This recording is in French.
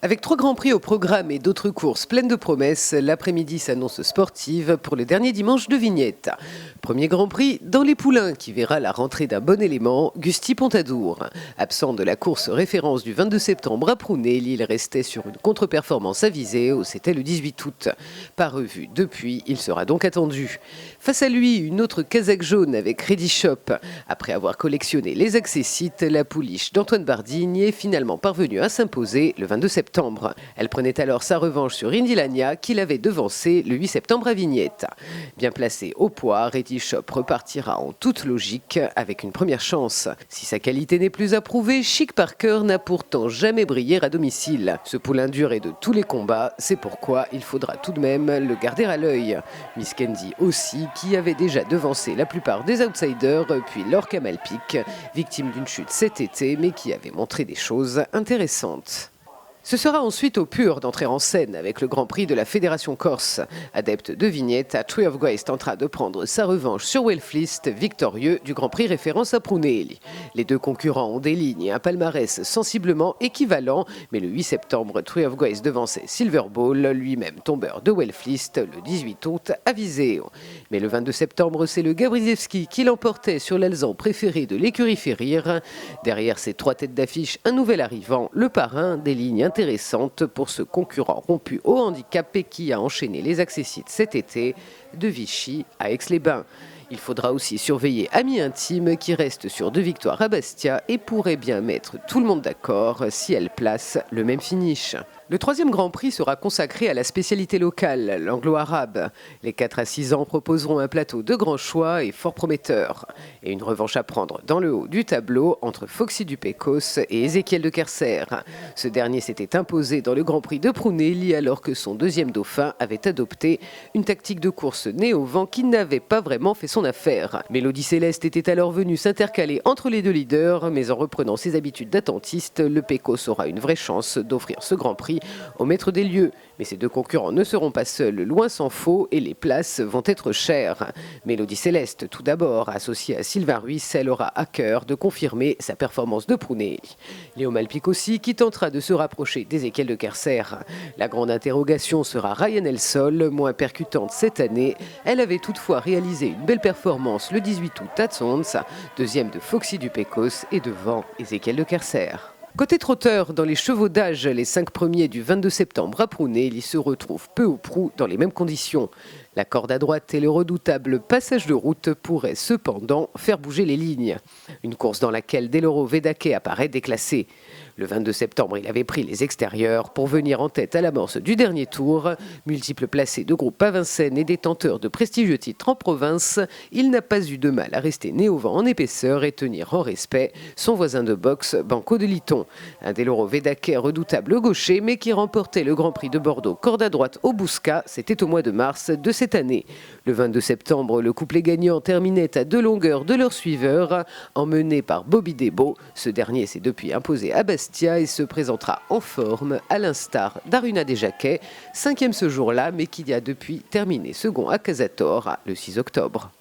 Avec 3 grands prix au programme et d'autres courses pleines de promesses, l'après-midi s'annonce sportive pour le dernier dimanche de Vignette. Premier grand prix dans les Poulains qui verra la rentrée d'un bon élément, Gusty Pontadour. Absent de la course référence du 22 septembre à Prunelli, il restait sur une contre-performance avisée où c'était le 18 août. Pas revu depuis, il sera donc attendu. Face à lui, une autre casaque jaune avec Ready Shop. Après avoir collectionné les accessites, la pouliche d'Antoine Bardigne est finalement parvenue à s'imposer le 22 septembre. Elle prenait alors sa revanche sur Indilania qui l'avait devancée le 8 septembre à Vignette. Bien placé au poids, Ready Shop repartira en toute logique avec une première chance. Si sa qualité n'est plus approuvée, Chic Parker n'a pourtant jamais brillé à domicile. Ce poulain dur est de tous les combats, c'est pourquoi il faudra tout de même le garder à l'œil. Miss Candy aussi, qui avait déjà devancé la plupart des outsiders, puis Lorca Malpic, victime d'une chute cet été, mais qui avait montré des choses intéressantes. Ce sera ensuite au pur d'entrer en scène avec le Grand Prix de la Fédération Corse. Adepte de Vignette, Tree of Grace tentera de prendre sa revanche sur Wellfleet, victorieux du Grand Prix référence à Prunelli. Les deux concurrents ont des lignes et un palmarès sensiblement équivalents, mais le 8 septembre, Tree of Grace devançait Silver Ball, lui-même tombeur de Wellfleet, le 18 août à Viseo. Mais le 22 septembre, c'est le Gabrielski qui l'emportait sur l'alezan préféré de l'écurie Ferrir. Derrière ces 3 têtes d'affiche, un nouvel arrivant, le parrain des lignes intéressante pour ce concurrent rompu au handicap et qui a enchaîné les accessites cet été de Vichy à Aix-les-Bains. Il faudra aussi surveiller Ami Intime qui reste sur 2 victoires à Bastia et pourrait bien mettre tout le monde d'accord si elle place le même finish. Le 3e Grand Prix sera consacré à la spécialité locale, l'anglo-arabe. Les 4 à 6 ans proposeront un plateau de grands choix et fort prometteur. Et une revanche à prendre dans le haut du tableau entre Foxy du Pecos et Ézéchiel de Kerser. Ce dernier s'était imposé dans le Grand Prix de Prunelli alors que son 2e dauphin avait adopté une tactique de course née au vent qui n'avait pas vraiment fait son affaire. Mélodie Céleste était alors venue s'intercaler entre les 2 leaders, mais en reprenant ses habitudes d'attentiste, le Pecos aura une vraie chance d'offrir ce Grand Prix au maître des lieux. Mais ces 2 concurrents ne seront pas seuls, loin s'en faut, et les places vont être chères. Mélodie Céleste, tout d'abord, associée à Sylvain Ruiz, elle aura à cœur de confirmer sa performance de Prunelli. Léo Malpic aussi, qui tentera de se rapprocher d'Ézéchiel de Kerser. La grande interrogation sera Ryan Elsol, moins percutante cette année. Elle avait toutefois réalisé une belle performance le 18 août à Tsons, 2e de Foxy du Pecos et devant Ézéchiel de Kerser. Côté trotteur, dans les chevaux d'âge, les 5 premiers du 22 septembre à Prunelli se retrouvent peu ou prou dans les mêmes conditions. La corde à droite et le redoutable passage de route pourraient cependant faire bouger les lignes. Une course dans laquelle Deloro Vedake apparaît déclassé. Le 22 septembre, il avait pris les extérieurs pour venir en tête à l'amorce du dernier tour. Multiple placé de groupe à Vincennes et détenteur de prestigieux titres en province, il n'a pas eu de mal à rester né au vent en épaisseur et tenir en respect son voisin de boxe, Banco de Liton. Un Deloro Vedake redoutable gaucher, mais qui remportait le Grand Prix de Bordeaux corde à droite au Bouscat, c'était au mois de mars de cette année. Le 22 septembre, le couplet gagnant terminait à 2 longueurs de leur suiveur, emmené par Bobby Debo. Ce dernier s'est depuis imposé à Bastia et se présentera en forme, à l'instar d'Aruna Desjacquet, 5e ce jour-là, mais qui a depuis terminé second à Casator le 6 octobre.